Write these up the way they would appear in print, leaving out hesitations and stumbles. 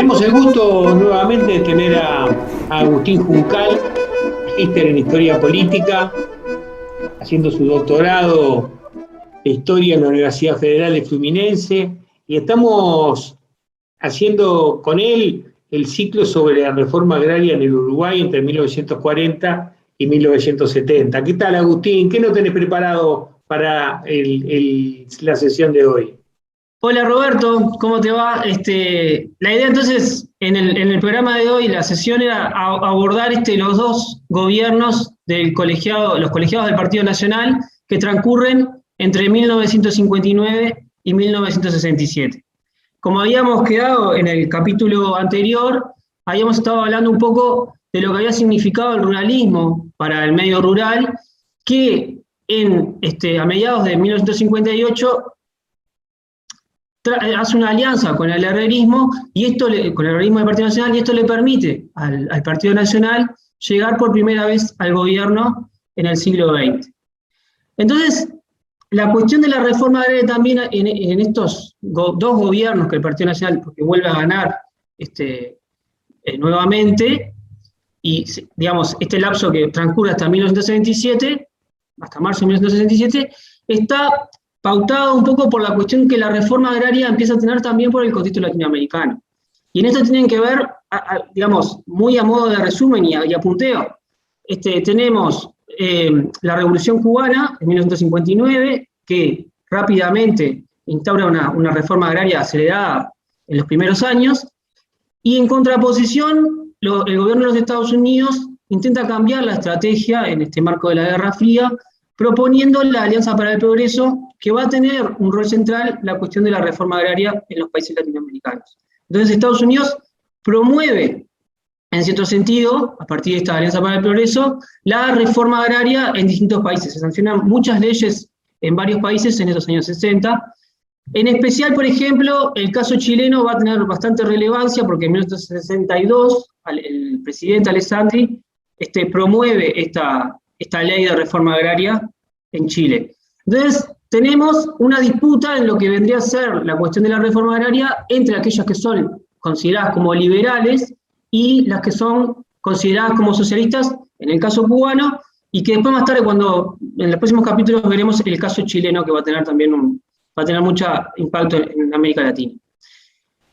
Tenemos el gusto nuevamente de tener a Agustín Juncal, magíster en Historia Política, haciendo su doctorado de Historia en la Universidad Federal de Fluminense, y estamos haciendo con él el ciclo sobre la reforma agraria en el Uruguay entre 1940 y 1970. ¿Qué tal, Agustín? ¿Qué nos tenés preparado para la sesión de hoy? Hola Roberto, ¿cómo te va? La idea entonces en el programa de hoy, la sesión era abordar los dos gobiernos los colegiados del Partido Nacional que transcurren entre 1959 y 1967. Como habíamos quedado en el capítulo anterior, habíamos estado hablando un poco de lo que había significado el ruralismo para el medio rural, que a mediados de 1958 hace una alianza con el herrerismo con el herrerismo del Partido Nacional, y esto le permite al Partido Nacional llegar por primera vez al gobierno en el siglo XX. Entonces, la cuestión de la reforma agraria también en estos dos gobiernos que el Partido Nacional, porque vuelve a ganar nuevamente, y digamos, este lapso que transcurre hasta 1967, hasta marzo de 1967, está pautado un poco por la cuestión que la reforma agraria empieza a tener también por el contexto latinoamericano. Y en esto tienen que ver, digamos, muy a modo de resumen y apunteo, tenemos la Revolución Cubana en 1959, que rápidamente instaura una reforma agraria acelerada en los primeros años, y en contraposición, el gobierno de los Estados Unidos intenta cambiar la estrategia en este marco de la Guerra Fría, proponiendo la Alianza para el Progreso, que va a tener un rol central la cuestión de la reforma agraria en los países latinoamericanos. Entonces Estados Unidos promueve, en cierto sentido, a partir de esta Alianza para el Progreso, la reforma agraria en distintos países. Se sancionan muchas leyes en varios países en esos años 60. En especial, por ejemplo, el caso chileno va a tener bastante relevancia porque en 1962 el presidente Alessandri promueve esta ley de reforma agraria en Chile. Entonces, tenemos una disputa en lo que vendría a ser la cuestión de la reforma agraria entre aquellas que son consideradas como liberales y las que son consideradas como socialistas, en el caso cubano, y que después más tarde, en los próximos capítulos, veremos el caso chileno, que va a tener también mucho impacto en América Latina.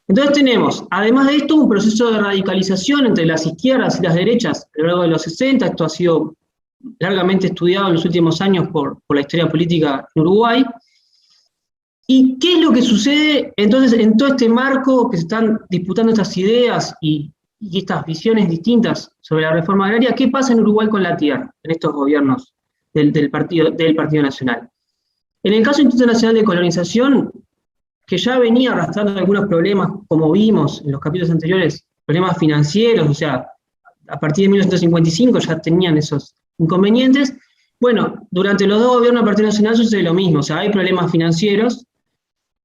Entonces tenemos, además de esto, un proceso de radicalización entre las izquierdas y las derechas a lo largo de los 60. Esto ha sido largamente estudiado en los últimos años por la historia política en Uruguay. ¿Y qué es lo que sucede entonces en todo este marco que se están disputando estas ideas y estas visiones distintas sobre la reforma agraria? ¿Qué pasa en Uruguay con la tierra, en estos gobiernos del Partido Nacional? En el caso del Instituto Nacional de Colonización, que ya venía arrastrando algunos problemas, como vimos en los capítulos anteriores, problemas financieros, o sea, a partir de 1955 ya tenían esos inconvenientes. Bueno, durante los dos gobiernos del Partido Nacional sucede lo mismo, o sea, hay problemas financieros.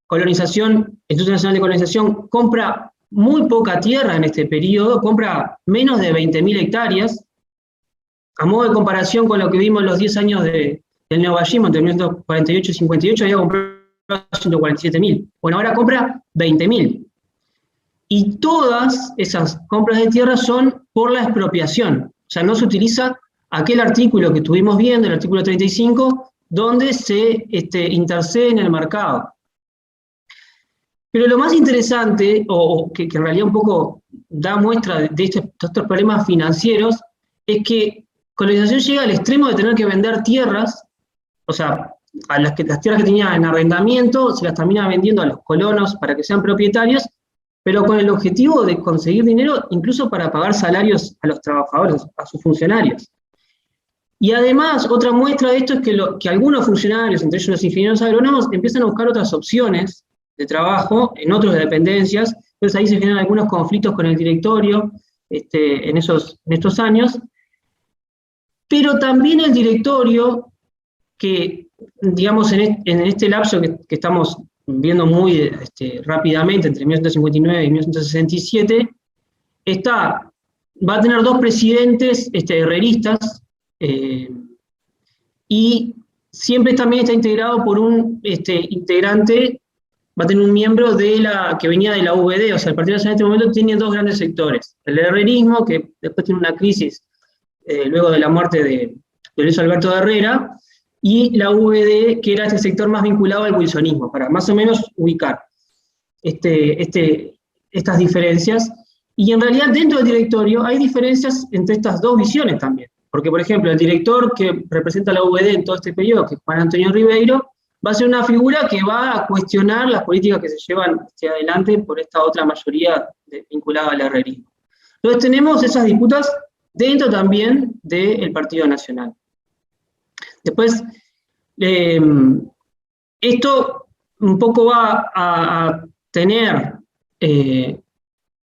Colonización, el Instituto Nacional de Colonización compra muy poca tierra en este periodo, compra menos de 20.000 hectáreas, a modo de comparación con lo que vimos en los 10 años del neovallismo, entre 1948 y 58, había comprado 147.000. Bueno, ahora compra 20.000. Y todas esas compras de tierra son por la expropiación. O sea, no se utiliza aquel artículo que estuvimos viendo, el artículo 35, donde se intercede en el mercado. Pero lo más interesante, o que en realidad un poco da muestra de estos problemas financieros, es que colonización llega al extremo de tener que vender tierras, o sea, las tierras que tenía en arrendamiento se las termina vendiendo a los colonos para que sean propietarios, pero con el objetivo de conseguir dinero incluso para pagar salarios a los trabajadores, a sus funcionarios. Y además, otra muestra de esto es que algunos funcionarios, entre ellos los ingenieros agrónomos, empiezan a buscar otras opciones de trabajo en otras dependencias. Entonces ahí se generan algunos conflictos con el directorio en estos años. Pero también el directorio, que digamos en este lapso que estamos viendo muy rápidamente, entre 1959 y 1967, va a tener dos presidentes herreristas, y siempre también está integrado por un integrante va a tener un miembro que venía de la UVD, o sea, el Partido Nacional en este momento tiene dos grandes sectores. El herrerismo, que después tiene una crisis luego de la muerte de Luis Alberto de Herrera, y la UVD, que era este sector más vinculado al wilsonismo, para más o menos ubicar estas diferencias. Y en realidad dentro del directorio hay diferencias entre estas dos visiones también. Porque, por ejemplo, el director que representa la UVD en todo este periodo, que es Juan Antonio Ribeiro, va a ser una figura que va a cuestionar las políticas que se llevan hacia adelante por esta otra mayoría vinculada al herrerismo. Entonces tenemos esas disputas dentro también del Partido Nacional. Después, esto un poco va a tener,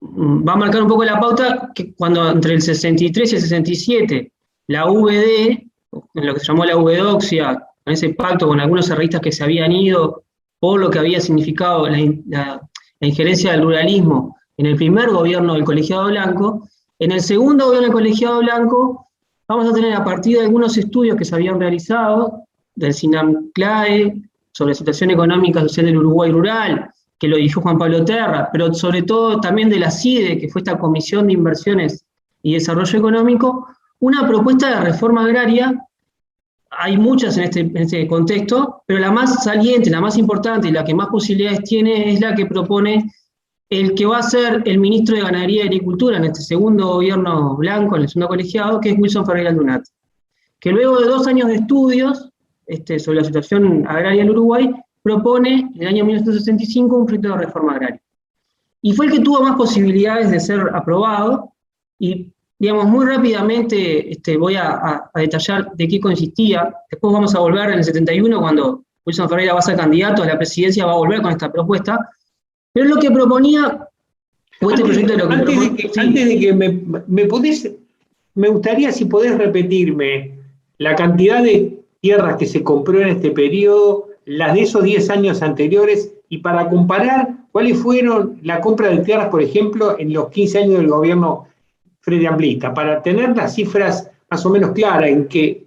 va a marcar un poco la pauta que cuando entre el 63 y el 67, la UVD, en lo que se llamó la UVDoxia, con ese pacto con algunos herreristas que se habían ido por lo que había significado la injerencia del ruralismo en el primer gobierno del colegiado blanco, en el segundo gobierno del colegiado blanco vamos a tener, a partir de algunos estudios que se habían realizado, del CINAM-CLAE, sobre la situación económica y social del Uruguay rural, que lo dirigió Juan Pablo Terra, pero sobre todo también de la CIDE, que fue esta Comisión de Inversiones y Desarrollo Económico, una propuesta de reforma agraria. Hay muchas en este contexto, pero la más saliente, la más importante y la que más posibilidades tiene es la que propone el que va a ser el ministro de Ganadería y Agricultura en este segundo gobierno blanco, en el segundo colegiado, que es Wilson Ferreira Aldunate, que luego de 2 años de estudios sobre la situación agraria en Uruguay, propone en el año 1965 un proyecto de reforma agraria. Y fue el que tuvo más posibilidades de ser aprobado, y digamos, muy rápidamente voy a detallar de qué consistía. Después vamos a volver en el 71, cuando Wilson Ferreira va a ser candidato a la presidencia, va a volver con esta propuesta. Pero lo que proponía, o este proyecto de lo que proponía... Antes de que me gustaría si podés repetirme la cantidad de tierras que se compró en este periodo, las de esos 10 años anteriores, y para comparar cuáles fueron la compra de tierras, por ejemplo, en los 15 años del gobierno Frente Amplista, para tener las cifras más o menos claras en que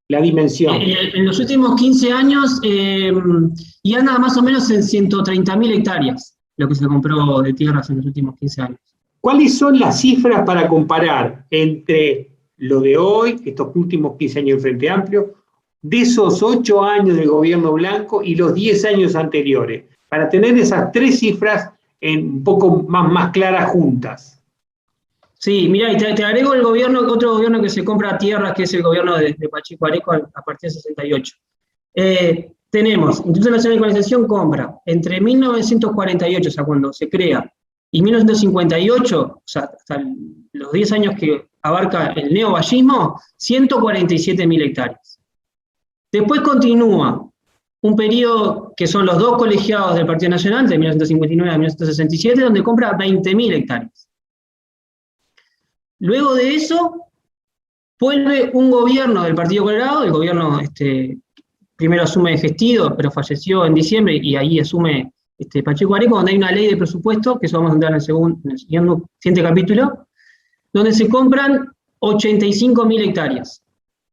la dimensión. En los últimos 15 años, y anda más o menos en 130.000 hectáreas lo que se compró de tierras en los últimos 15 años. ¿Cuáles son las cifras para comparar entre lo de hoy, estos últimos 15 años del Frente Amplio, de esos 8 años del gobierno blanco y los 10 años anteriores? Para tener esas 3 cifras un poco más claras juntas. Sí, mira, y te agrego otro gobierno que se compra tierras, que es el gobierno de Pacheco Areco a partir del 68. Tenemos, Instituto Nacional de Colonización compra entre 1948, o sea, cuando se crea, y 1958, o sea, hasta los 10 años que abarca el neovallismo, 147.000 hectáreas. Después continúa un periodo que son los dos colegiados del Partido Nacional, de 1959 a 1967, donde compra 20.000 hectáreas. Luego de eso, vuelve un gobierno del Partido Colorado, el gobierno primero asume Gestido, pero falleció en diciembre, y ahí asume Pacheco Areco, donde hay una ley de presupuesto, que eso vamos a entrar en el siguiente capítulo, donde se compran 85.000 hectáreas,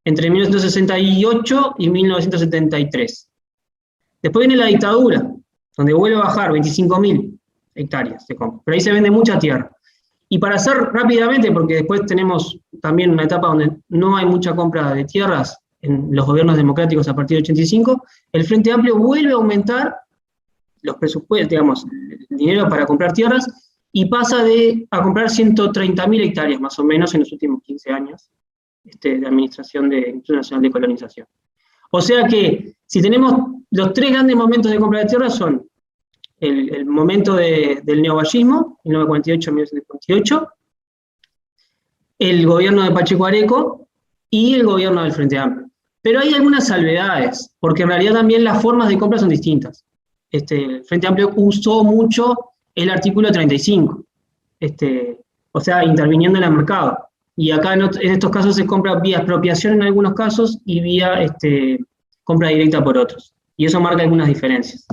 entre 1968 y 1973. Después viene la dictadura, donde vuelve a bajar 25.000 hectáreas de compra, pero ahí se vende mucha tierra. Y para hacer rápidamente, porque después tenemos también una etapa donde no hay mucha compra de tierras en los gobiernos democráticos a partir del 85, el Frente Amplio vuelve a aumentar los presupuestos, digamos, el dinero para comprar tierras, y pasa a comprar 130.000 hectáreas más o menos en los últimos 15 años de administración del Instituto Nacional de Colonización. O sea que, si tenemos los 3 grandes momentos de compra de tierras, son el momento del neovallismo, 1948-1958, el gobierno de Pacheco Areco y el gobierno del Frente Amplio. Pero hay algunas salvedades, porque en realidad también las formas de compra son distintas. El Frente Amplio usó mucho el artículo 35, o sea, interviniendo en el mercado. Y acá en estos casos se compra vía expropiación en algunos casos y vía compra directa por otros. Y eso marca algunas diferencias.